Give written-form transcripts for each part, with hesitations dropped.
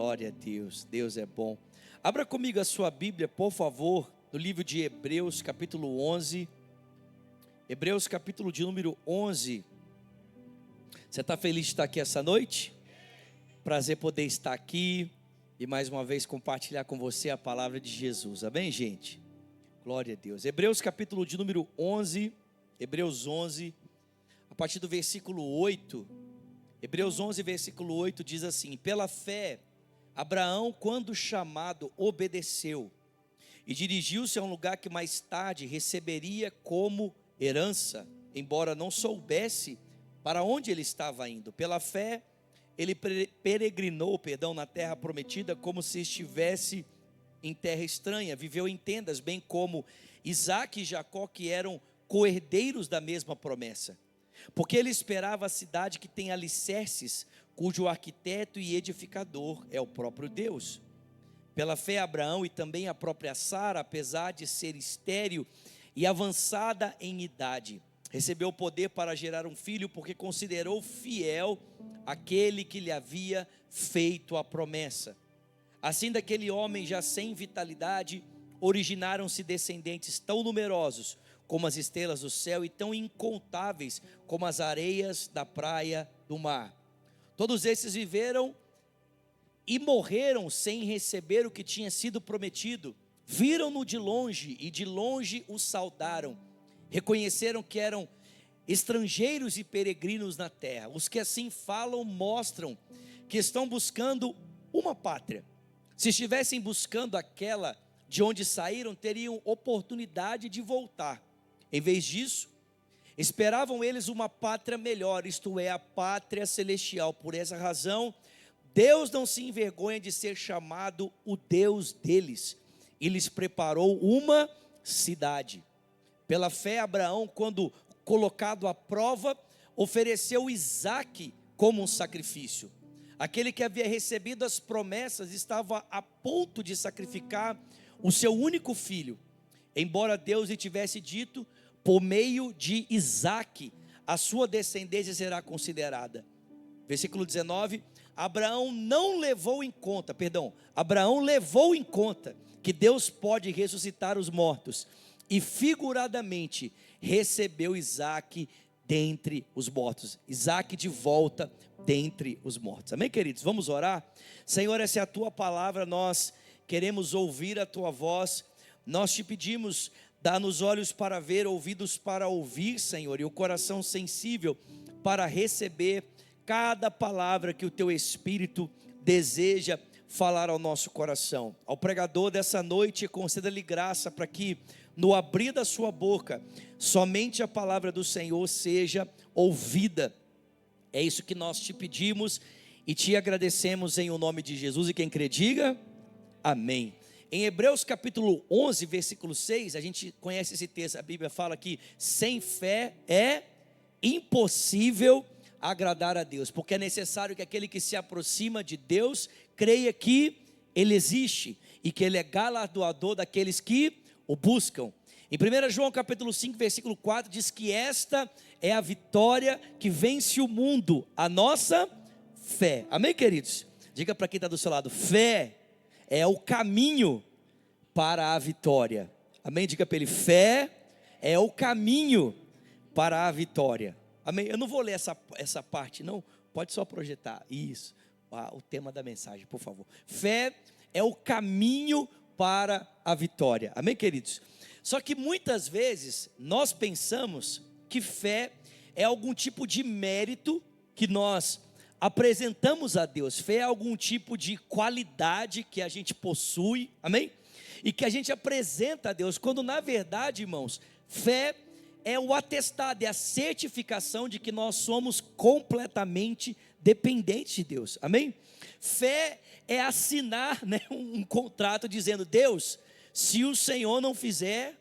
Glória a Deus, Deus é bom. Abra comigo a sua Bíblia, por favor, no livro de Hebreus, capítulo 11. Hebreus, capítulo de número 11. Você está feliz de estar aqui essa noite? Prazer poder estar aqui e mais uma vez compartilhar com você a palavra de Jesus. Amém, gente? Glória a Deus. Hebreus, capítulo de número 11. Hebreus 11, a partir do versículo 8. Hebreus 11, versículo 8 diz assim: pela fé, Abraão, quando chamado, obedeceu e dirigiu-se a um lugar que mais tarde receberia como herança, embora não soubesse para onde ele estava indo. Pela fé, ele peregrinou, na terra prometida, como se estivesse em terra estranha. Viveu em tendas, bem como Isaque e Jacó, que eram co-herdeiros da mesma promessa. Porque ele esperava a cidade que tem alicerces, cujo arquiteto e edificador é o próprio Deus. Pela fé, Abraão e também a própria Sara, apesar de ser estéril e avançada em idade, recebeu o poder para gerar um filho, porque considerou fiel aquele que lhe havia feito a promessa. Assim, daquele homem já sem vitalidade, originaram-se descendentes tão numerosos como as estrelas do céu e tão incontáveis como as areias da praia do mar. Todos esses viveram e morreram sem receber o que tinha sido prometido. Viram-no de longe e de longe o saudaram. Reconheceram que eram estrangeiros e peregrinos na terra. Os que assim falam mostram que estão buscando uma pátria. Se estivessem buscando aquela de onde saíram, teriam oportunidade de voltar. Em vez disso, esperavam eles uma pátria melhor, isto é, a pátria celestial. Por essa razão, Deus não se envergonha de ser chamado o Deus deles, e lhes preparou uma cidade. Pela fé, Abraão, quando colocado à prova, ofereceu Isaque como um sacrifício. Aquele que havia recebido as promessas estava a ponto de sacrificar o seu único filho, embora Deus lhe tivesse dito: por meio de Isaque, a sua descendência será considerada. Versículo 19, Abraão levou em conta que Deus pode ressuscitar os mortos, e figuradamente recebeu Isaque dentre os mortos. Isaque de volta dentre os mortos. Amém, queridos? Vamos orar? Senhor, essa é a tua palavra, nós queremos ouvir a tua voz. Nós te pedimos: dá-nos olhos para ver, ouvidos para ouvir, Senhor, e o coração sensível para receber cada palavra que o teu Espírito deseja falar ao nosso coração. Ao pregador dessa noite, conceda-lhe graça para que, no abrir da sua boca, somente a palavra do Senhor seja ouvida. É isso que nós te pedimos e te agradecemos em o nome de Jesus. E quem crê, diga amém. Em Hebreus capítulo 11, versículo 6, a gente conhece esse texto. A Bíblia fala que sem fé é impossível agradar a Deus, porque é necessário que aquele que se aproxima de Deus creia que Ele existe e que Ele é galardoador daqueles que o buscam. Em 1 João capítulo 5, versículo 4, diz que esta é a vitória que vence o mundo, a nossa fé. Amém, queridos? Diga para quem está do seu lado: fé é o caminho para a vitória. Amém? Diga para ele: fé é o caminho para a vitória. Amém? Eu não vou ler essa parte, não. Pode só projetar. Isso. O tema da mensagem, por favor. Fé é o caminho para a vitória. Amém, queridos? Só que muitas vezes nós pensamos que fé é algum tipo de mérito que nós apresentamos a Deus. Fé é algum tipo de qualidade que a gente possui, amém? E que a gente apresenta a Deus, quando na verdade, irmãos, fé é o atestado, é a certificação de que nós somos completamente dependentes de Deus, amém? Fé é assinar, um contrato dizendo: Deus, se o Senhor não fizer,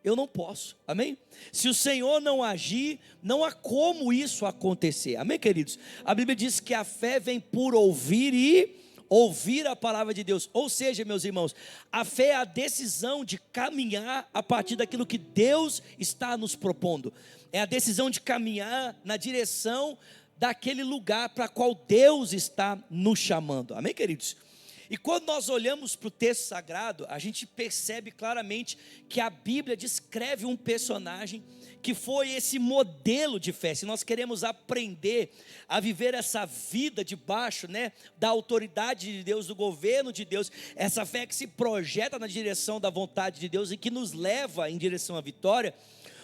eu não posso, amém? Se o Senhor não agir, não há como isso acontecer, amém, queridos? A Bíblia diz que a fé vem por ouvir e ouvir a palavra de Deus. Ou seja, meus irmãos, a fé é a decisão de caminhar a partir daquilo que Deus está nos propondo. É a decisão de caminhar na direção daquele lugar para qual Deus está nos chamando. Amém, queridos? E quando nós olhamos para o texto sagrado, a gente percebe claramente que a Bíblia descreve um personagem que foi esse modelo de fé. Se nós queremos aprender a viver essa vida debaixo, da autoridade de Deus, do governo de Deus, essa fé que se projeta na direção da vontade de Deus e que nos leva em direção à vitória,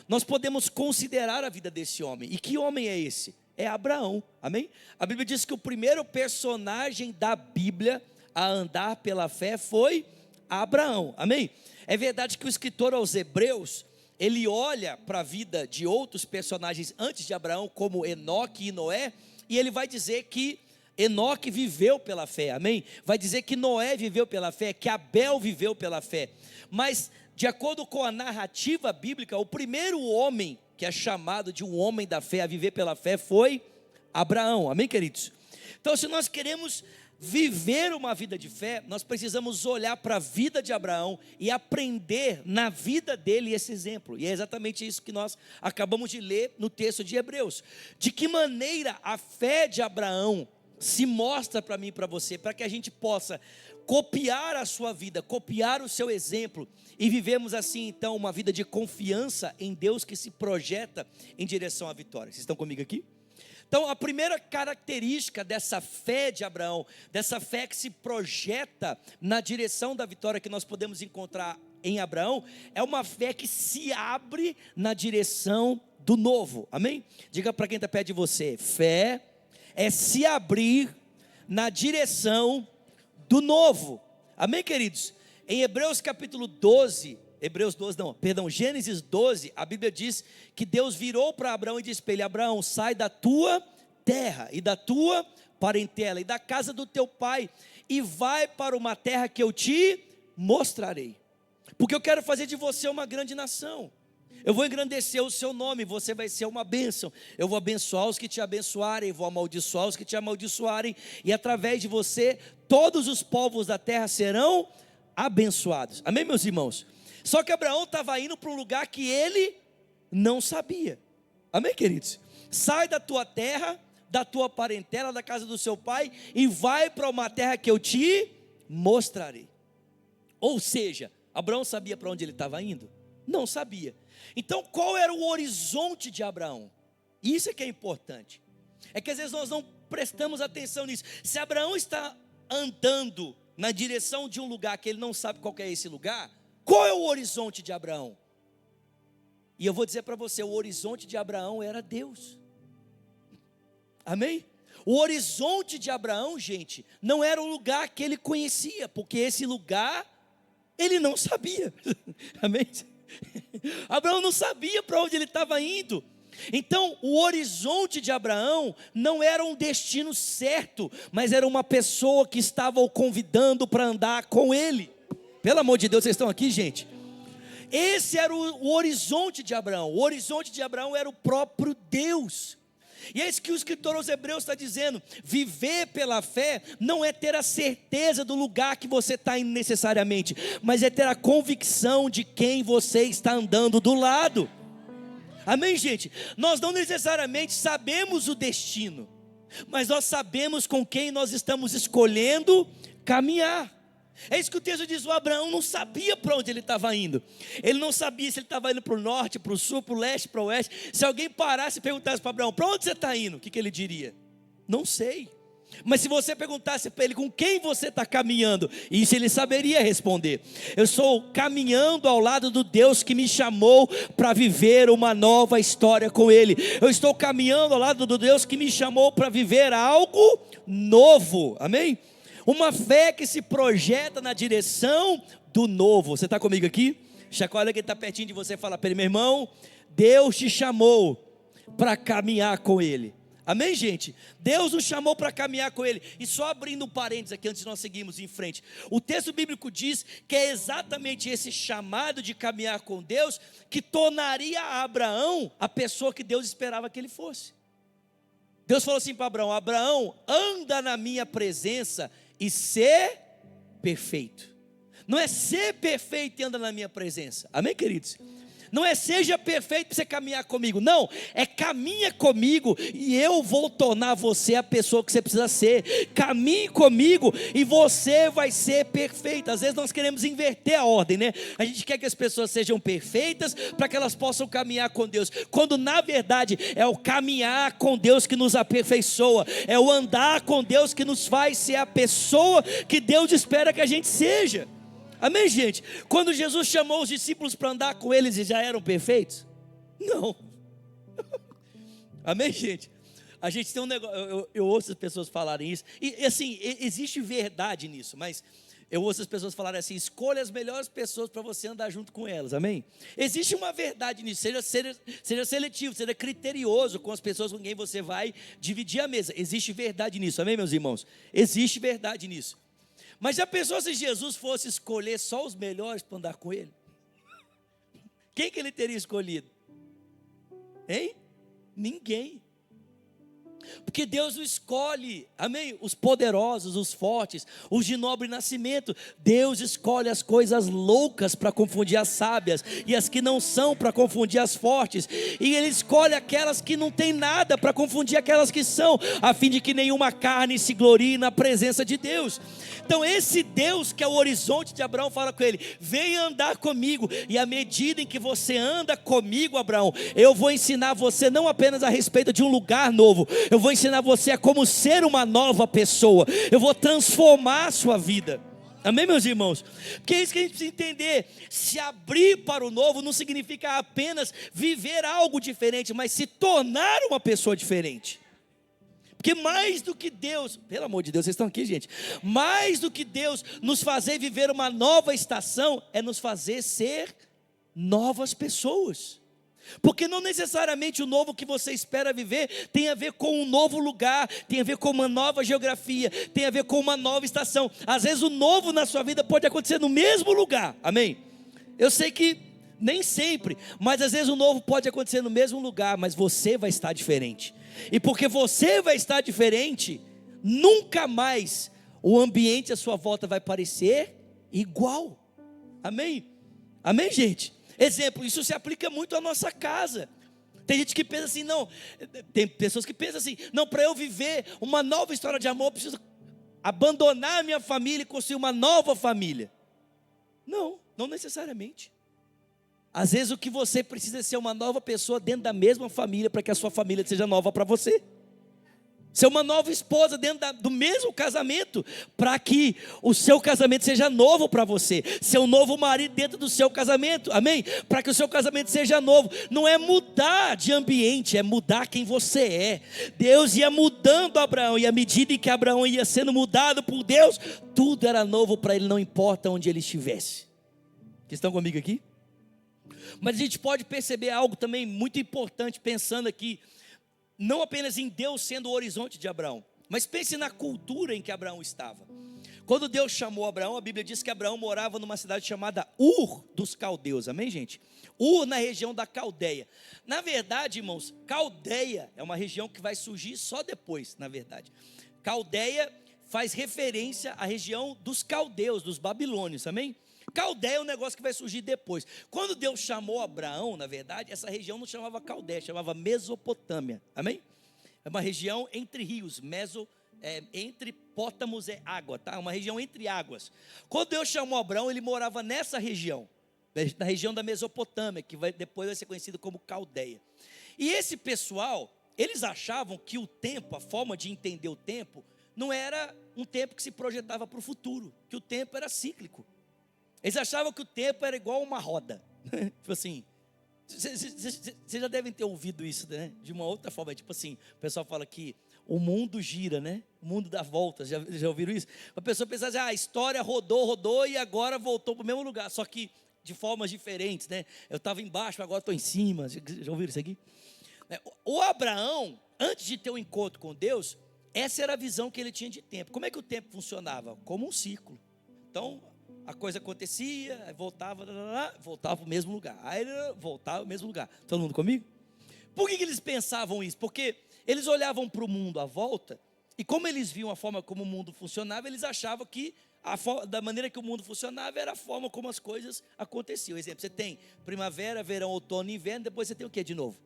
nós podemos considerar a vida desse homem. E que homem é esse? É Abraão, amém? A Bíblia diz que o primeiro personagem da Bíblia a andar pela fé foi Abraão, amém? É verdade que o escritor aos Hebreus, ele olha para a vida de outros personagens antes de Abraão, como Enoque e Noé, e ele vai dizer que Enoque viveu pela fé, amém? Vai dizer que Noé viveu pela fé, que Abel viveu pela fé, mas de acordo com a narrativa bíblica, o primeiro homem que é chamado de um homem da fé, a viver pela fé, foi Abraão, amém, queridos? Então, se nós queremos viver uma vida de fé, nós precisamos olhar para a vida de Abraão e aprender na vida dele esse exemplo, e é exatamente isso que nós acabamos de ler no texto de Hebreus. De que maneira a fé de Abraão se mostra para mim e para você, para que a gente possa copiar a sua vida, copiar o seu exemplo, e vivemos assim então uma vida de confiança em Deus que se projeta em direção à vitória. Vocês estão comigo aqui? Então, a primeira característica dessa fé de Abraão, dessa fé que se projeta na direção da vitória que nós podemos encontrar em Abraão, é uma fé que se abre na direção do novo, amém? Diga para quem está perto de você: fé é se abrir na direção do novo, amém, queridos? Em Gênesis 12, a Bíblia diz que Deus virou para Abraão e disse para ele: Abraão, sai da tua terra e da tua parentela e da casa do teu pai e vai para uma terra que eu te mostrarei, porque eu quero fazer de você uma grande nação. Eu vou engrandecer o seu nome, você vai ser uma bênção. Eu vou abençoar os que te abençoarem, vou amaldiçoar os que te amaldiçoarem, e através de você todos os povos da terra serão abençoados, amém, meus irmãos? Só que Abraão estava indo para um lugar que ele não sabia, amém, queridos? Sai da tua terra, da tua parentela, da casa do seu pai, e vai para uma terra que eu te mostrarei. Ou seja, Abraão sabia para onde ele estava indo? Não sabia. Então qual era o horizonte de Abraão? Isso é que é importante, é que às vezes nós não prestamos atenção nisso. Se Abraão está andando na direção de um lugar que ele não sabe qual que é esse lugar, qual é o horizonte de Abraão? E eu vou dizer para você, o horizonte de Abraão era Deus, amém? O horizonte de Abraão, gente, não era o lugar que ele conhecia, porque esse lugar ele não sabia, amém? Abraão não sabia para onde ele estava indo. Então o horizonte de Abraão não era um destino certo, mas era uma pessoa que estava o convidando para andar com ele. Pelo amor de Deus, vocês estão aqui, gente? Esse era o horizonte de Abraão. O horizonte de Abraão era o próprio Deus. E é isso que o escritor aos Hebreus está dizendo: viver pela fé não é ter a certeza do lugar que você está indo necessariamente, mas é ter a convicção de quem você está andando do lado, amém, gente? Nós não necessariamente sabemos o destino, mas nós sabemos com quem nós estamos escolhendo caminhar. É isso que o texto diz. O Abraão não sabia para onde ele estava indo. Ele não sabia se ele estava indo para o norte, para o sul, para o leste, para o oeste. Se alguém parasse e perguntasse para Abraão: para onde você está indo? O que ele diria? Não sei. Mas se você perguntasse para ele com quem você está caminhando, isso ele saberia responder: eu estou caminhando ao lado do Deus que me chamou para viver uma nova história com Ele. Eu estou caminhando ao lado do Deus que me chamou para viver algo novo, amém? Uma fé que se projeta na direção do novo. Você está comigo aqui? Chacoalha quem está pertinho de você e fala para ele: meu irmão, Deus te chamou para caminhar com Ele. Amém, gente? Deus nos chamou para caminhar com Ele. E só abrindo um parênteses aqui antes de nós seguirmos em frente, o texto bíblico diz que é exatamente esse chamado de caminhar com Deus que tornaria Abraão a pessoa que Deus esperava que ele fosse. Deus falou assim para Abraão: Abraão, anda na minha presença e ser perfeito. Não é ser perfeito e anda na minha presença, amém, queridos? Não é seja perfeito para você caminhar comigo. Não, é caminha comigo e eu vou tornar você a pessoa que você precisa ser. Caminhe comigo e você vai ser perfeito. Às vezes nós queremos inverter a ordem, né? A gente quer que as pessoas sejam perfeitas para que elas possam caminhar com Deus. Quando na verdade é o caminhar com Deus que nos aperfeiçoa. É o andar com Deus que nos faz ser a pessoa que Deus espera que a gente seja. Amém, gente? Quando Jesus chamou os discípulos para andar com eles, eles já eram perfeitos? Não. Amém, gente? A gente tem um negócio, eu ouço as pessoas falarem isso, e assim, existe verdade nisso, mas eu ouço as pessoas falarem assim: escolha as melhores pessoas para você andar junto com elas, amém? Existe uma verdade nisso, seja seletivo, seja criterioso com as pessoas com quem você vai dividir a mesa. Existe verdade nisso, amém, meus irmãos? Existe verdade nisso. Mas já pensou se Jesus fosse escolher só os melhores para andar com ele? Quem que ele teria escolhido? Hein? Ninguém. Porque Deus não escolhe, amém? Os poderosos, os fortes, os de nobre nascimento. Deus escolhe as coisas loucas para confundir as sábias, e as que não são para confundir as fortes. E Ele escolhe aquelas que não têm nada para confundir aquelas que são, a fim de que nenhuma carne se glorie na presença de Deus. Então esse Deus que é o horizonte de Abraão fala com ele: venha andar comigo, e à medida em que você anda comigo, Abraão, eu vou ensinar você não apenas a respeito de um lugar novo, eu vou ensinar você a como ser uma nova pessoa. Eu vou transformar a sua vida. Amém, meus irmãos? Porque é isso que a gente precisa entender. Se abrir para o novo não significa apenas viver algo diferente, mas se tornar uma pessoa diferente. Porque mais do que Deus, pelo amor de Deus, vocês estão aqui, gente, mais do que Deus nos fazer viver uma nova estação, é nos fazer ser novas pessoas. Porque não necessariamente o novo que você espera viver tem a ver com um novo lugar, tem a ver com uma nova geografia, tem a ver com uma nova estação. Às vezes o novo na sua vida pode acontecer no mesmo lugar, amém? Eu sei que nem sempre, mas às vezes o novo pode acontecer no mesmo lugar, mas você vai estar diferente. E porque você vai estar diferente, nunca mais o ambiente à sua volta vai parecer igual. Amém? Amém, gente? Exemplo, isso se aplica muito à nossa casa. Tem gente que pensa assim, não, tem pessoas que pensam assim: não, para eu viver uma nova história de amor, eu preciso abandonar a minha família e construir uma nova família. Não, não necessariamente. Às vezes o que você precisa é ser uma nova pessoa dentro da mesma família, para que a sua família seja nova para você. Ser uma nova esposa dentro do mesmo casamento, para que o seu casamento seja novo para você. Ser um novo marido dentro do seu casamento, amém? Para que o seu casamento seja novo. Não é mudar de ambiente, é mudar quem você é. Deus ia mudando Abraão, e à medida em que Abraão ia sendo mudado por Deus, tudo era novo para ele, não importa onde ele estivesse. Vocês estão comigo aqui? Mas a gente pode perceber algo também muito importante, pensando aqui, não apenas em Deus sendo o horizonte de Abraão, mas pense na cultura em que Abraão estava. Quando Deus chamou Abraão, a Bíblia diz que Abraão morava numa cidade chamada Ur dos Caldeus, amém, gente? Ur, na região da Caldeia. Na verdade, irmãos, Caldeia é uma região que vai surgir só depois, na verdade. Caldeia faz referência à região dos caldeus, dos babilônios, amém? Caldeia é um negócio que vai surgir depois. Quando Deus chamou Abraão, na verdade, essa região não chamava Caldeia, chamava Mesopotâmia, amém? É uma região entre rios, entre pótamos é água, tá? Uma região entre águas. Quando Deus chamou Abraão, ele morava nessa região, na região da Mesopotâmia, que depois vai ser conhecido como Caldeia. E esse pessoal, eles achavam que o tempo, a forma de entender o tempo, não era um tempo que se projetava para o futuro, que o tempo era cíclico. Eles achavam que o tempo era igual uma roda. Tipo assim, vocês já devem ter ouvido isso, né? De uma outra forma. Tipo assim, o pessoal fala que o mundo gira, né? O mundo dá voltas. Já ouviram isso? A pessoa pensa assim: a história rodou e agora voltou para o mesmo lugar. Só que de formas diferentes, né? Eu estava embaixo, agora estou em cima. Já ouviram isso aqui? O Abraão, antes de ter um encontro com Deus, essa era a visão que ele tinha de tempo. Como é que o tempo funcionava? Como um ciclo. Então, a coisa acontecia, voltava para o mesmo lugar, aí voltava ao mesmo lugar. Todo mundo comigo? Por que eles pensavam isso? Porque eles olhavam para o mundo à volta, e como eles viam a forma como o mundo funcionava, eles achavam que da maneira que o mundo funcionava, era a forma como as coisas aconteciam. Exemplo, você tem primavera, verão, outono e inverno, depois você tem o que de novo?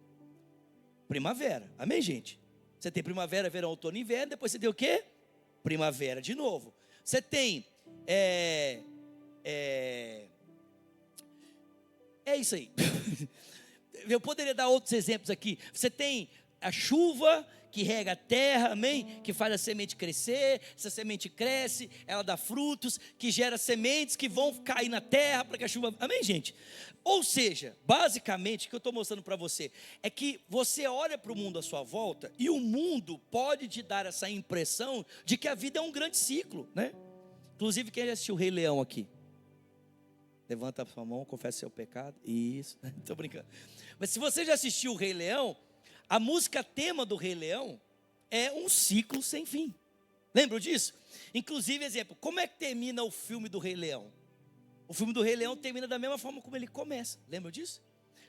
Primavera, amém, gente? Você tem primavera, verão, outono e inverno, depois você tem o que? Primavera de novo. Você tem, é isso aí. Eu poderia dar outros exemplos aqui. Você tem a chuva que rega a terra, amém? Que faz a semente crescer, essa semente cresce, ela dá frutos, que gera sementes que vão cair na terra para que a chuva, amém, gente? Ou seja, basicamente, o que eu estou mostrando para você é que você olha para o mundo à sua volta e o mundo pode te dar essa impressão de que a vida é um grande ciclo, né? Inclusive, quem já assistiu o Rei Leão aqui? Levanta a sua mão, confessa seu pecado. Isso, estou brincando. Mas se você já assistiu o Rei Leão, a música tema do Rei Leão é um ciclo sem fim. Lembram disso? Inclusive, exemplo, como é que termina o filme do Rei Leão? O filme do Rei Leão termina da mesma forma como ele começa. Lembram disso?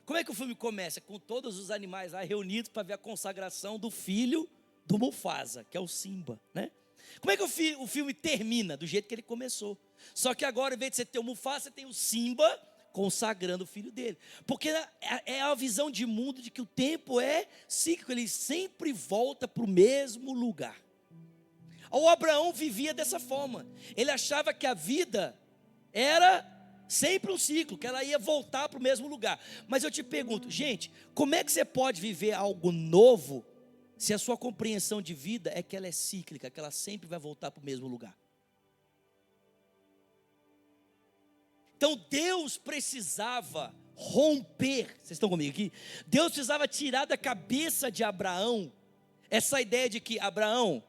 Como é que o filme começa? Com todos os animais lá reunidos para ver a consagração do filho do Mufasa, que é o Simba, né? Como é que o filme termina? Do jeito que ele começou. Só que agora, em vez de você ter o Mufasa, você tem o Simba consagrando o filho dele. Porque é a visão de mundo de que o tempo é cíclico, ele sempre volta para o mesmo lugar. O Abraão vivia dessa forma. Ele achava que a vida era sempre um ciclo, que ela ia voltar para o mesmo lugar. Mas eu te pergunto, gente, como é que você pode viver algo novo se a sua compreensão de vida é que ela é cíclica, que ela sempre vai voltar para o mesmo lugar? Então Deus precisava romper, vocês estão comigo aqui? Deus precisava tirar da cabeça de Abraão essa ideia de que, Abraão,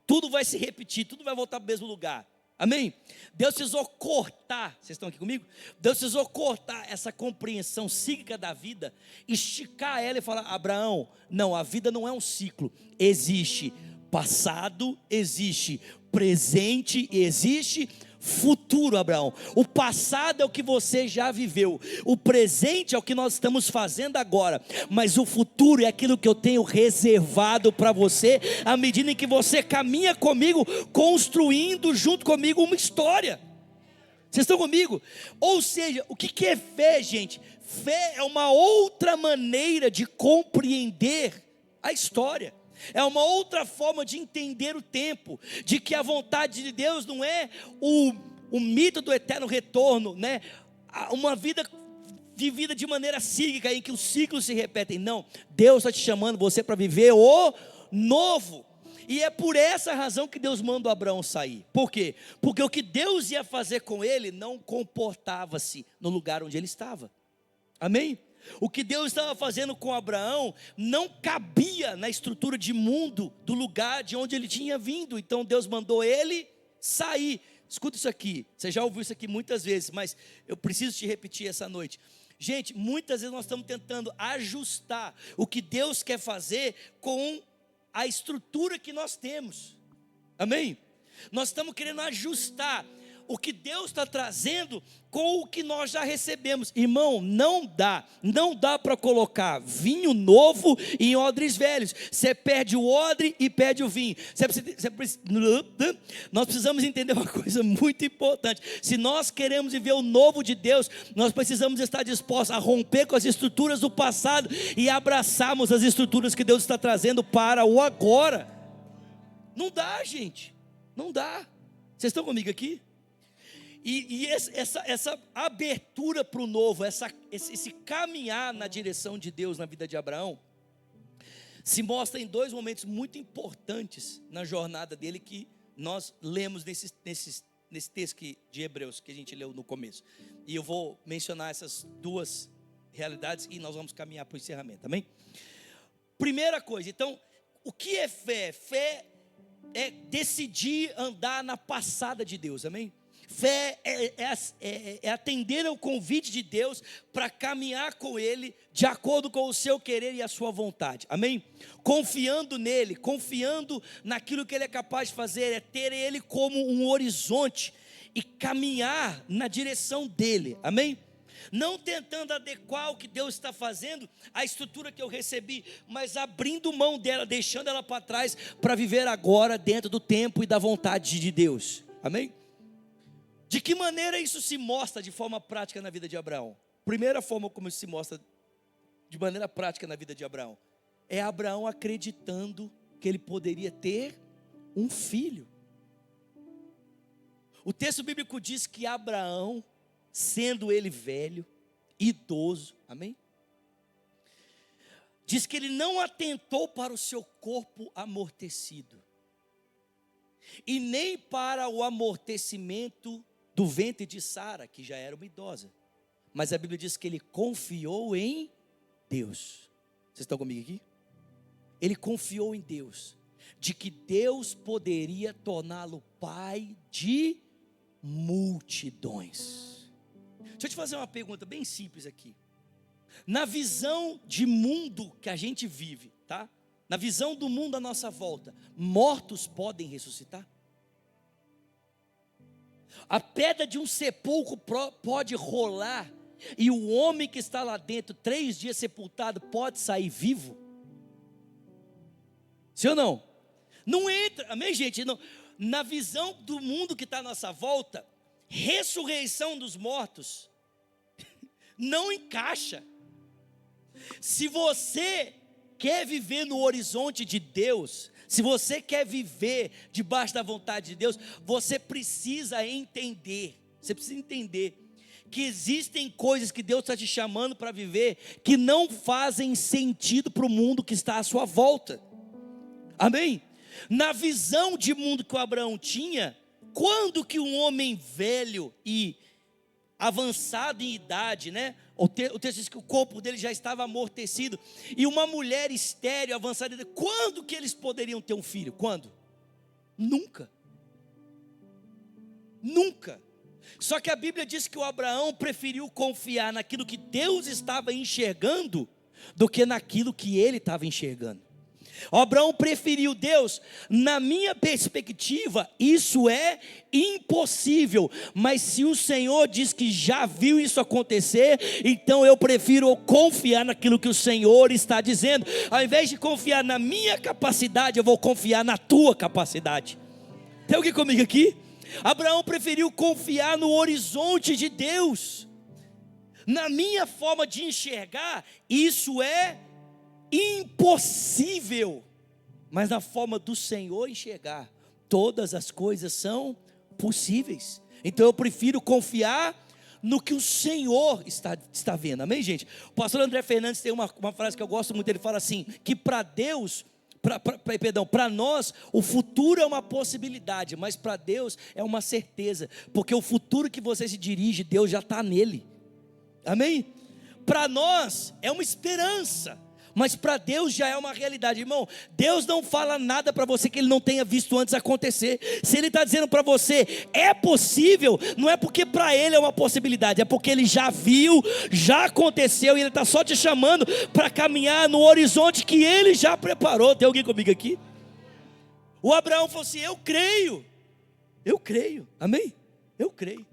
tudo vai se repetir, tudo vai voltar para o mesmo lugar. Amém? Deus precisou cortar, vocês estão aqui comigo? Deus precisou cortar essa compreensão cíclica da vida, esticar ela e falar, Abraão, não, a vida não é um ciclo, existe passado, existe presente, existe futuro, Abraão. O passado é o que você já viveu, o presente é o que nós estamos fazendo agora, mas o futuro é aquilo que eu tenho reservado para você, à medida em que você caminha comigo, construindo junto comigo uma história. Vocês estão comigo? Ou seja, o que é fé, gente? Fé é uma outra maneira de compreender a história. É uma outra forma de entender o tempo, de que a vontade de Deus não é o mito do eterno retorno, né? Uma vida vivida de maneira cíclica, em que os ciclos se repetem. Não, Deus está te chamando você para viver o novo. E é por essa razão que Deus manda o Abraão sair. Por quê? Porque o que Deus ia fazer com ele não comportava-se no lugar onde ele estava. Amém? O que Deus estava fazendo com Abraão não cabia na estrutura de mundo do lugar de onde ele tinha vindo. Então Deus mandou ele sair. Escuta isso aqui, você já ouviu isso aqui muitas vezes, mas eu preciso te repetir essa noite. Gente, muitas vezes nós estamos tentando ajustar o que Deus quer fazer com a estrutura que nós temos. Amém? Nós estamos querendo ajustar o que Deus está trazendo com o que nós já recebemos. Irmão, não dá para colocar vinho novo em odres velhos. Você perde o odre e perde o vinho. Nós precisamos entender uma coisa muito importante. Se nós queremos viver o novo de Deus, nós precisamos estar dispostos a romper com as estruturas do passado e abraçarmos as estruturas que Deus está trazendo para o agora. Não dá, gente, não dá. Vocês estão comigo aqui? E essa abertura para o novo, esse caminhar na direção de Deus na vida de Abraão, se mostra em dois momentos muito importantes na jornada dele, que nós lemos nesse texto de Hebreus, que a gente leu no começo. E eu vou mencionar essas duas realidades e nós vamos caminhar para o encerramento, amém? Primeira coisa, então, o que é fé? Fé é decidir andar na passada de Deus, amém? Fé é atender ao convite de Deus para caminhar com Ele de acordo com o seu querer e a sua vontade, amém? Confiando nele, confiando naquilo que Ele é capaz de fazer, é ter Ele como um horizonte e caminhar na direção dEle, amém? Não tentando adequar o que Deus está fazendo à estrutura que eu recebi, mas abrindo mão dela, deixando ela para trás, para viver agora dentro do tempo e da vontade de Deus, amém? De que maneira isso se mostra de forma prática na vida de Abraão? Primeira forma como isso se mostra de maneira prática na vida de Abraão é Abraão acreditando que ele poderia ter um filho. O texto bíblico diz que Abraão, sendo ele velho, idoso, amém? Diz que ele não atentou para o seu corpo amortecido, e nem para o amortecimento do ventre de Sara, que já era uma idosa. Mas a Bíblia diz que ele confiou em Deus. Vocês estão comigo aqui? Ele confiou em Deus, de que Deus poderia torná-lo pai de multidões. Deixa eu te fazer uma pergunta bem simples aqui. Na visão de mundo que a gente vive, tá? Na visão do mundo à nossa volta, mortos podem ressuscitar? A pedra de um sepulcro pode rolar e o homem que está lá dentro, 3 dias sepultado, pode sair vivo? Sim ou não? Não entra, amém, gente? Não. Na visão do mundo que está à nossa volta, ressurreição dos mortos não encaixa. Se você quer viver no horizonte de Deus, se você quer viver debaixo da vontade de Deus, você precisa entender que existem coisas que Deus está te chamando para viver, que não fazem sentido para o mundo que está à sua volta, amém? Na visão de mundo que o Abraão tinha, quando que um homem velho e avançado em idade, né? O texto diz que o corpo dele já estava amortecido, e uma mulher estéril, avançada em idade, quando que eles poderiam ter um filho? Quando? Nunca. Nunca. Só que a Bíblia diz que o Abraão preferiu confiar naquilo que Deus estava enxergando, do que naquilo que ele estava enxergando. O Abraão preferiu Deus. Na minha perspectiva, isso é impossível, mas se o Senhor diz que já viu isso acontecer, então eu prefiro confiar naquilo que o Senhor está dizendo. Ao invés de confiar na minha capacidade, eu vou confiar na tua capacidade. Tem alguém comigo aqui? Abraão preferiu confiar no horizonte de Deus. Na minha forma de enxergar, isso é impossível, mas na forma do Senhor enxergar, todas as coisas são possíveis. Então eu prefiro confiar no que o Senhor está vendo, amém, gente? O pastor André Fernandes tem uma frase que eu gosto muito. Ele fala assim, que para Deus, para nós, o futuro é uma possibilidade, mas para Deus é uma certeza, porque o futuro que você se dirige, Deus já está nele, amém? Para nós é uma esperança, mas para Deus já é uma realidade, irmão. Deus não fala nada para você que Ele não tenha visto antes acontecer. Se Ele está dizendo para você, é possível, não é porque para Ele é uma possibilidade, é porque Ele já viu, já aconteceu, e Ele está só te chamando para caminhar no horizonte que Ele já preparou. Tem alguém comigo aqui? O Abraão falou assim, eu creio, amém? Eu creio.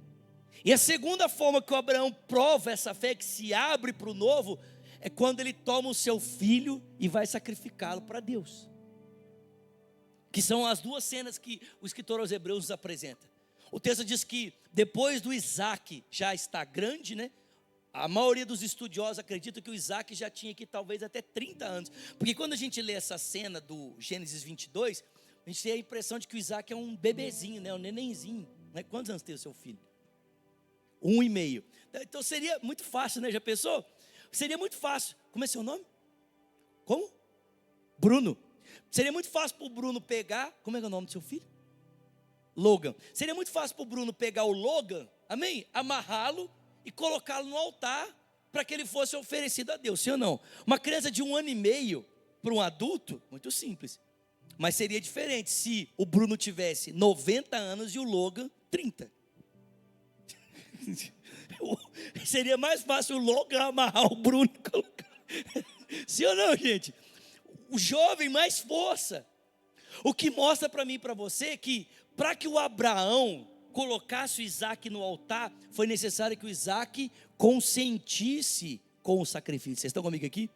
E a segunda forma que o Abraão prova essa fé, que se abre para o novo, é quando ele toma o seu filho e vai sacrificá-lo para Deus. Que são as duas cenas que o escritor aos Hebreus nos apresenta. O texto diz que depois do Isaac já está grande, né? A maioria dos estudiosos acredita que o Isaac já tinha aqui talvez até 30 anos. Porque quando a gente lê essa cena do Gênesis 22, a gente tem a impressão de que o Isaac é um bebezinho, né? Um nenenzinho, né? Quantos anos tem o seu filho? 1,5. Então seria muito fácil, né? Já pensou? Seria muito fácil. Como é seu nome? Como? Bruno. Seria muito fácil para o Bruno pegar. Como é que é o nome do seu filho? Logan. Seria muito fácil para o Bruno pegar o Logan, amém? Amarrá-lo e colocá-lo no altar para que ele fosse oferecido a Deus, sim ou não? Uma criança de 1 ano e meio para um adulto, muito simples. Mas seria diferente se o Bruno tivesse 90 anos e o Logan 30. Seria mais fácil o Logan amarrar o Bruno e colocar. Sim ou não, gente? O jovem mais força. O que mostra para mim e para você que para que o Abraão colocasse o Isaac no altar, foi necessário que o Isaac consentisse com o sacrifício. Vocês estão comigo aqui?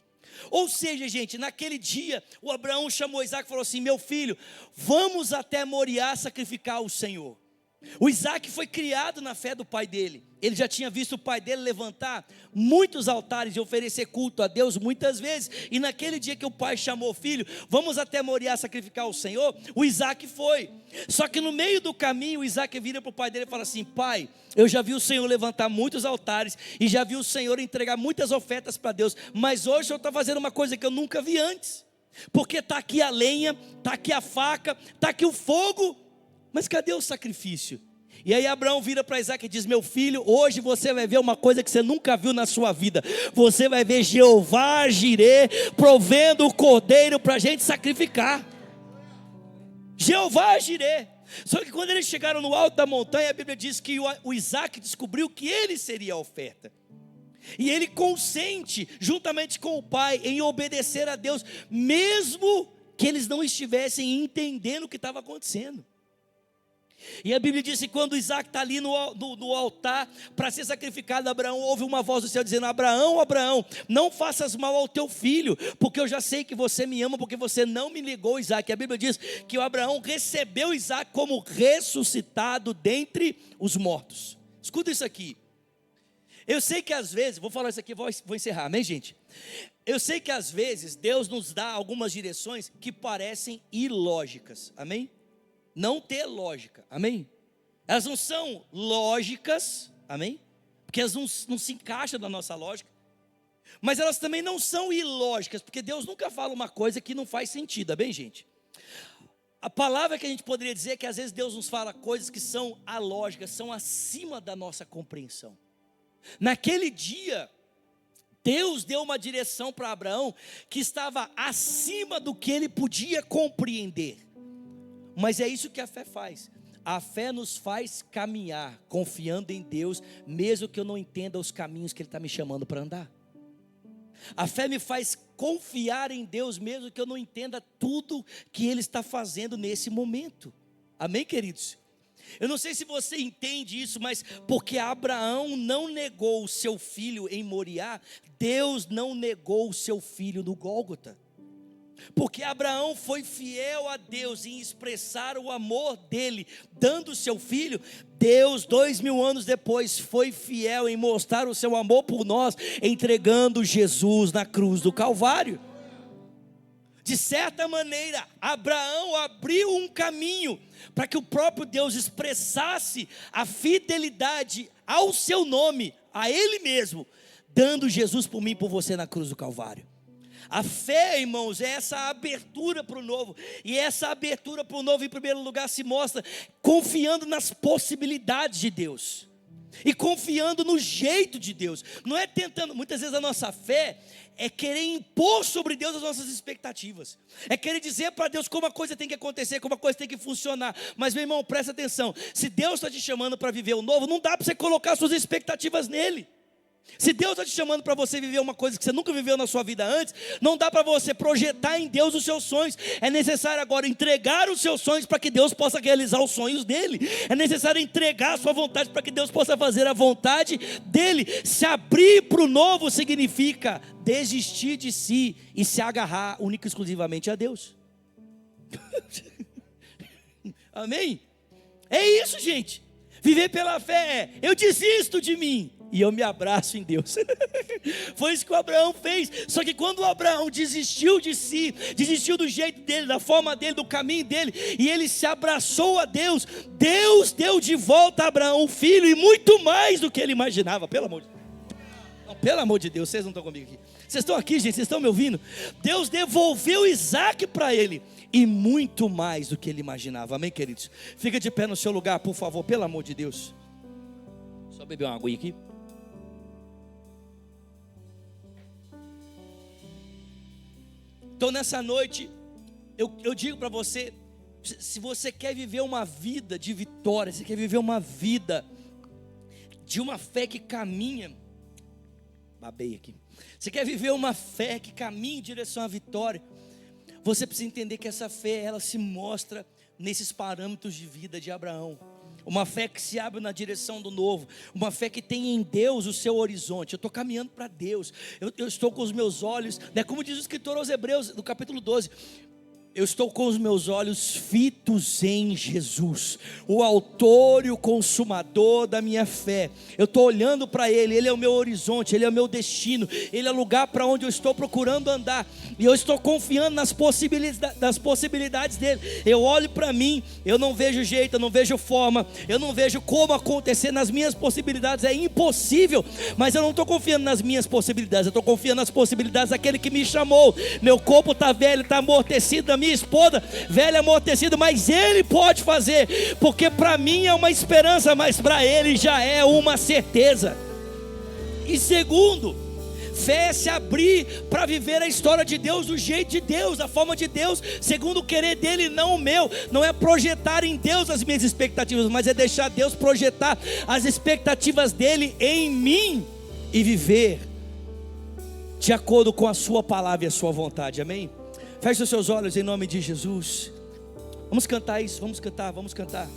Ou seja, gente, naquele dia o Abraão chamou Isaac e falou assim, meu filho, vamos até Moriá sacrificar o Senhor. O Isaac foi criado na fé do pai dele. Ele já tinha visto o pai dele levantar muitos altares e oferecer culto a Deus muitas vezes. E naquele dia que o pai chamou o filho, vamos até Moriá sacrificar o Senhor, o Isaac foi. Só que no meio do caminho, o Isaac vira para o pai dele e fala assim: pai, eu já vi o Senhor levantar muitos altares e já vi o Senhor entregar muitas ofertas para Deus, mas hoje o Senhor está fazendo uma coisa que eu nunca vi antes. Porque está aqui a lenha, está aqui a faca, está aqui o fogo, mas cadê o sacrifício? E aí Abraão vira para Isaac e diz: meu filho, hoje você vai ver uma coisa que você nunca viu na sua vida. Você vai ver Jeová Jirê provendo o cordeiro para a gente sacrificar. Jeová Jirê. Só que quando eles chegaram no alto da montanha, a Bíblia diz que o Isaac descobriu que ele seria a oferta. E ele consente, juntamente com o pai, em obedecer a Deus, mesmo que eles não estivessem entendendo o que estava acontecendo. E a Bíblia diz que quando Isaac está ali no altar para ser sacrificado, Abraão ouve uma voz do céu dizendo: Abraão, Abraão, não faças mal ao teu filho, porque eu já sei que você me ama, porque você não me negou Isaac. A Bíblia diz que o Abraão recebeu Isaac como ressuscitado dentre os mortos. Escuta isso aqui. Eu sei que às vezes, vou falar isso aqui, vou encerrar, amém, gente? Eu sei que às vezes Deus nos dá algumas direções que parecem ilógicas, amém? Não ter lógica, amém? Elas não são lógicas, amém? Porque elas não se encaixam na nossa lógica. Mas elas também não são ilógicas, porque Deus nunca fala uma coisa que não faz sentido, amém, gente? A palavra que a gente poderia dizer é que às vezes Deus nos fala coisas que são alógicas, são acima da nossa compreensão. Naquele dia, Deus deu uma direção para Abraão que estava acima do que ele podia compreender. Mas é isso que a fé faz. A fé nos faz caminhar confiando em Deus, mesmo que eu não entenda os caminhos que Ele está me chamando para andar. A fé me faz confiar em Deus, mesmo que eu não entenda tudo que Ele está fazendo nesse momento. Amém, queridos? Eu não sei se você entende isso, mas porque Abraão não negou o seu filho em Moriá, Deus não negou o seu filho no Gólgota. Porque Abraão foi fiel a Deus em expressar o amor dele, dando o seu filho. Deus, 2000 anos depois, foi fiel em mostrar o seu amor por nós, entregando Jesus na cruz do Calvário. De certa maneira, Abraão abriu um caminho para que o próprio Deus expressasse a fidelidade ao seu nome, a Ele mesmo, dando Jesus por mim e por você na cruz do Calvário. A fé, irmãos, é essa abertura para o novo. E essa abertura para o novo, em primeiro lugar, se mostra confiando nas possibilidades de Deus. E confiando no jeito de Deus. Não é tentando, muitas vezes a nossa fé é querer impor sobre Deus as nossas expectativas. É querer dizer para Deus como a coisa tem que acontecer, como a coisa tem que funcionar. Mas, meu irmão, presta atenção. Se Deus está te chamando para viver o novo, não dá para você colocar suas expectativas nele. Se Deus está te chamando para você viver uma coisa que você nunca viveu na sua vida antes, não dá para você projetar em Deus os seus sonhos. É necessário agora entregar os seus sonhos para que Deus possa realizar os sonhos dele. É necessário entregar a sua vontade para que Deus possa fazer a vontade dele. Se abrir para o novo significa desistir de si e se agarrar única e exclusivamente a Deus. Amém? É isso, gente. Viver pela fé é: eu desisto de mim e eu me abraço em Deus. Foi isso que o Abraão fez. Só que quando o Abraão desistiu de si, desistiu do jeito dele, da forma dele, do caminho dele, e ele se abraçou a Deus, Deus deu de volta a Abraão um filho, e muito mais do que ele imaginava. Pelo amor de Deus, não, pelo amor de Deus, vocês não estão comigo aqui. Vocês estão aqui, gente, vocês estão me ouvindo? Deus devolveu Isaac para ele, e muito mais do que ele imaginava. Amém, queridos? Fica de pé no seu lugar, por favor, pelo amor de Deus. Só beber uma aguinha aqui. Então nessa noite, eu digo para você, se você quer viver uma vida de vitória, se quer viver uma vida de uma fé que caminha, babei aqui, você quer viver uma fé que caminha em direção à vitória, você precisa entender que essa fé, ela se mostra nesses parâmetros de vida de Abraão. Uma fé que se abre na direção do novo. Uma fé que tem em Deus o seu horizonte. Eu estou caminhando para Deus. Eu estou com os meus olhos, né? Como diz o escritor aos Hebreus, no capítulo 12. Eu estou com os meus olhos fitos em Jesus, o autor e o consumador da minha fé. Eu estou olhando para Ele, Ele é o meu horizonte, Ele é o meu destino, Ele é o lugar para onde eu estou procurando andar. E eu estou confiando nas possibilidades dEle. Eu olho para mim, eu não vejo jeito, eu não vejo forma, eu não vejo como acontecer nas minhas possibilidades, é impossível. Mas eu não estou confiando nas minhas possibilidades, eu estou confiando nas possibilidades daquele que me chamou. Meu corpo está velho, está amortecido, minha esposa velha, amortecida, mas Ele pode fazer, porque para mim é uma esperança, mas para Ele já é uma certeza. E segundo, fé é se abrir para viver a história de Deus, do jeito de Deus, a forma de Deus, segundo o querer dEle, não o meu. Não é projetar em Deus as minhas expectativas, mas é deixar Deus projetar as expectativas dEle em mim e viver de acordo com a sua palavra e a sua vontade, amém? Feche os seus olhos em nome de Jesus. Vamos cantar isso, vamos cantar.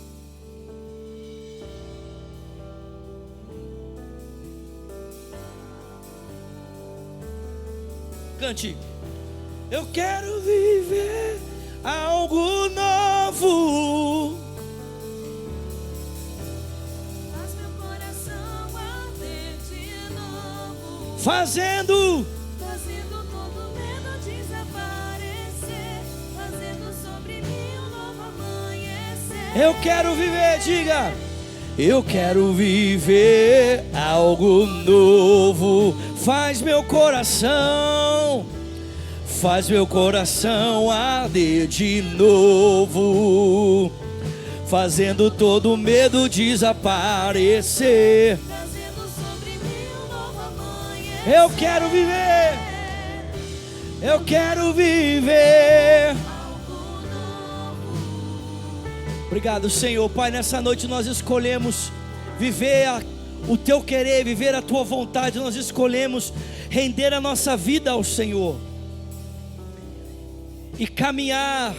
Cante. Eu quero viver algo novo. Faz meu coração arder de novo. Fazendo todo medo desaparecer. Fazendo sobre mim um novo amanhecer. eu quero viver, diga. Eu quero viver algo novo. Faz meu coração arder de novo, fazendo todo medo desaparecer. Fazendo sobre mim um novo amanhecer. Eu quero viver, eu quero viver. Obrigado, Senhor. Pai, nessa noite nós escolhemos viver o Teu querer, viver a Tua vontade. Nós escolhemos render a nossa vida ao Senhor e caminhar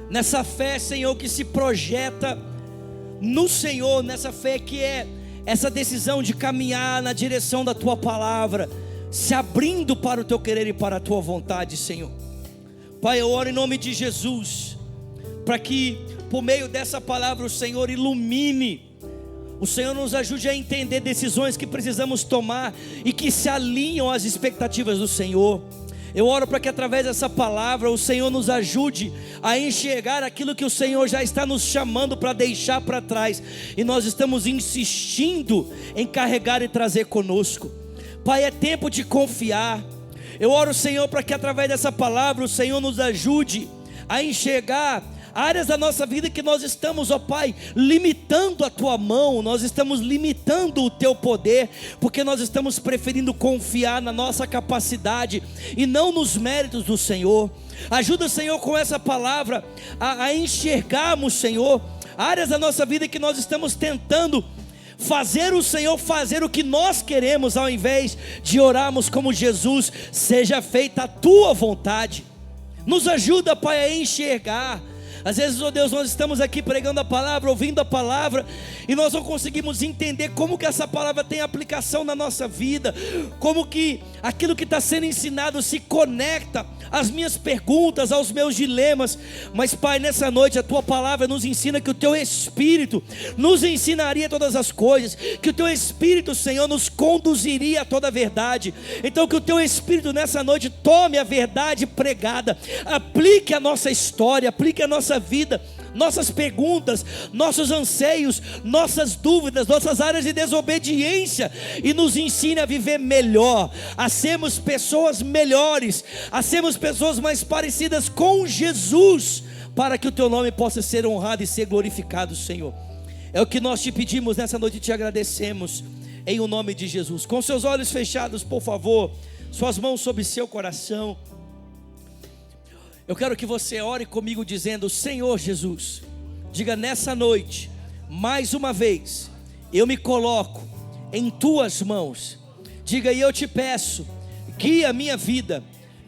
nessa fé, Senhor, que se projeta no Senhor, nessa fé que é essa decisão de caminhar na direção da Tua palavra, se abrindo para o Teu querer e para a Tua vontade, Senhor. Pai, eu oro em nome de Jesus, para que por meio dessa palavra o Senhor ilumine, o Senhor nos ajude a entender decisões que precisamos tomar e que se alinham às expectativas do Senhor. Eu oro para que através dessa palavra o Senhor nos ajude a enxergar aquilo que o Senhor já está nos chamando para deixar para trás, e nós estamos insistindo em carregar e trazer conosco. Pai, é tempo de confiar. Eu oro, Senhor, para que através dessa palavra o Senhor nos ajude a enxergar áreas da nossa vida que nós estamos, ó Pai, limitando a Tua mão, nós estamos limitando o Teu poder, porque nós estamos preferindo confiar na nossa capacidade e não nos méritos do Senhor. Ajuda, Senhor, com essa palavra a enxergarmos, Senhor, áreas da nossa vida que nós estamos tentando fazer o Senhor fazer o que nós queremos, ao invés de orarmos como Jesus: seja feita a Tua vontade. Nos ajuda, Pai, a enxergar. Às vezes, ó Deus, nós estamos aqui pregando a palavra, ouvindo a palavra, e nós não conseguimos entender como que essa palavra tem aplicação na nossa vida, como que aquilo que está sendo ensinado se conecta às minhas perguntas, aos meus dilemas. Mas, Pai, nessa noite a Tua palavra nos ensina que o Teu Espírito nos ensinaria todas as coisas, que o Teu Espírito, Senhor, nos conduziria a toda a verdade. Então que o Teu Espírito nessa noite tome a verdade pregada, aplique a nossa história, aplique a nossa vida, nossas perguntas, nossos anseios, nossas dúvidas, nossas áreas de desobediência, e nos ensine a viver melhor, a sermos pessoas melhores, a sermos pessoas mais parecidas com Jesus, para que o Teu nome possa ser honrado e ser glorificado, Senhor. É o que nós Te pedimos nessa noite e Te agradecemos, em o nome de Jesus. Com seus olhos fechados, por favor, suas mãos sobre seu coração. Eu quero que você ore comigo dizendo: Senhor Jesus, diga nessa noite, mais uma vez, eu me coloco em Tuas mãos. Diga: e eu Te peço, guia a minha vida,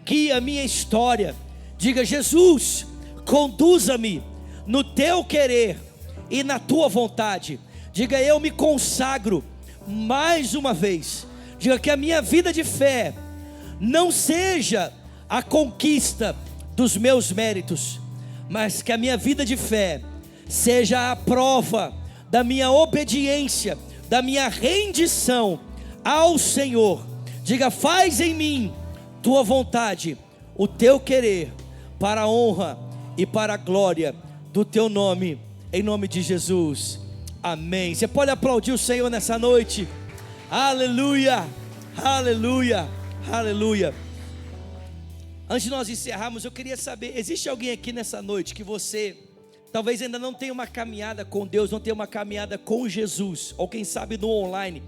guia a minha história. Diga: Jesus, conduza-me no Teu querer e na Tua vontade. Diga: eu me consagro mais uma vez. Diga que a minha vida de fé não seja a conquista dos meus méritos, mas que a minha vida de fé seja a prova da minha obediência, da minha rendição ao Senhor. Diga: faz em mim tua vontade, o teu querer, para a honra e para a glória do teu nome, em nome de Jesus, amém. Você pode aplaudir o Senhor nessa noite? Aleluia, aleluia, aleluia. Antes de nós encerrarmos, eu queria saber, existe alguém aqui nessa noite que você talvez ainda não tenha uma caminhada com Deus, não tenha uma caminhada com Jesus, ou quem sabe no online,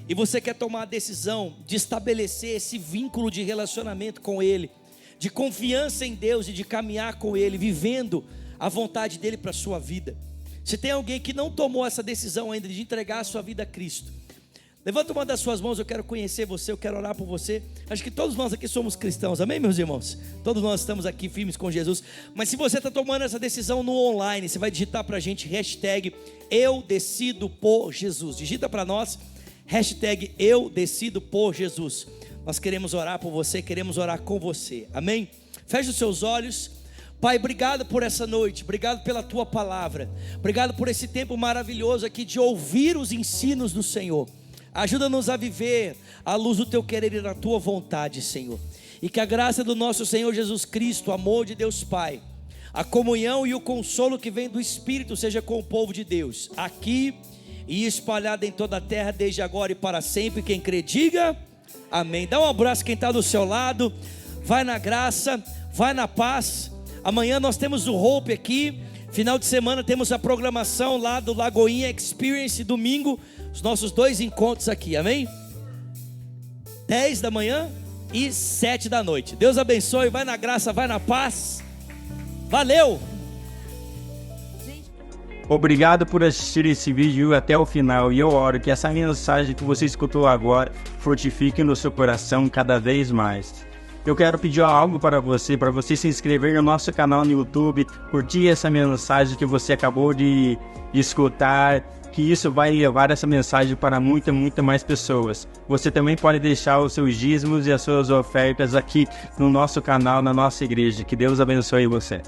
e você quer tomar a decisão de estabelecer esse vínculo de relacionamento com Ele, de confiança em Deus e de caminhar com Ele, vivendo a vontade dEle para a sua vida. Se tem alguém que não tomou essa decisão ainda de entregar a sua vida a Cristo, levanta uma das suas mãos, eu quero conhecer você, eu quero orar por você. Acho que todos nós aqui somos cristãos, amém, meus irmãos? Todos nós estamos aqui firmes com Jesus. Mas se você está tomando essa decisão no online, você vai digitar para a gente hashtag eu decido por Jesus. Digita para nós, hashtag eu decido por Jesus. Nós queremos orar por você, queremos orar com você, amém? Feche os seus olhos. Pai, obrigado por essa noite, obrigado pela tua palavra, obrigado por esse tempo maravilhoso aqui de ouvir os ensinos do Senhor. Ajuda-nos a viver à luz do teu querer e da tua vontade, Senhor. E que a graça do nosso Senhor Jesus Cristo, o amor de Deus Pai, a comunhão e o consolo que vem do Espírito seja com o povo de Deus, aqui e espalhado em toda a terra, desde agora e para sempre. Quem crê, diga amém. Dá um abraço quem está do seu lado. Vai na graça, vai na paz. Amanhã nós temos o Hope aqui. Final de semana temos a programação lá do Lagoinha Experience. Domingo, os nossos 2 encontros aqui, amém? 10 da manhã e 7 da noite. Deus abençoe, vai na graça, vai na paz. Valeu! Obrigado por assistir esse vídeo até o final, e eu oro que essa mensagem que você escutou agora fortifique no seu coração cada vez mais. Eu quero pedir algo para você se inscrever no nosso canal no YouTube, curtir essa mensagem que você acabou de escutar, que isso vai levar essa mensagem para muita mais pessoas. Você também pode deixar os seus dízimos e as suas ofertas aqui no nosso canal, na nossa igreja. Que Deus abençoe você.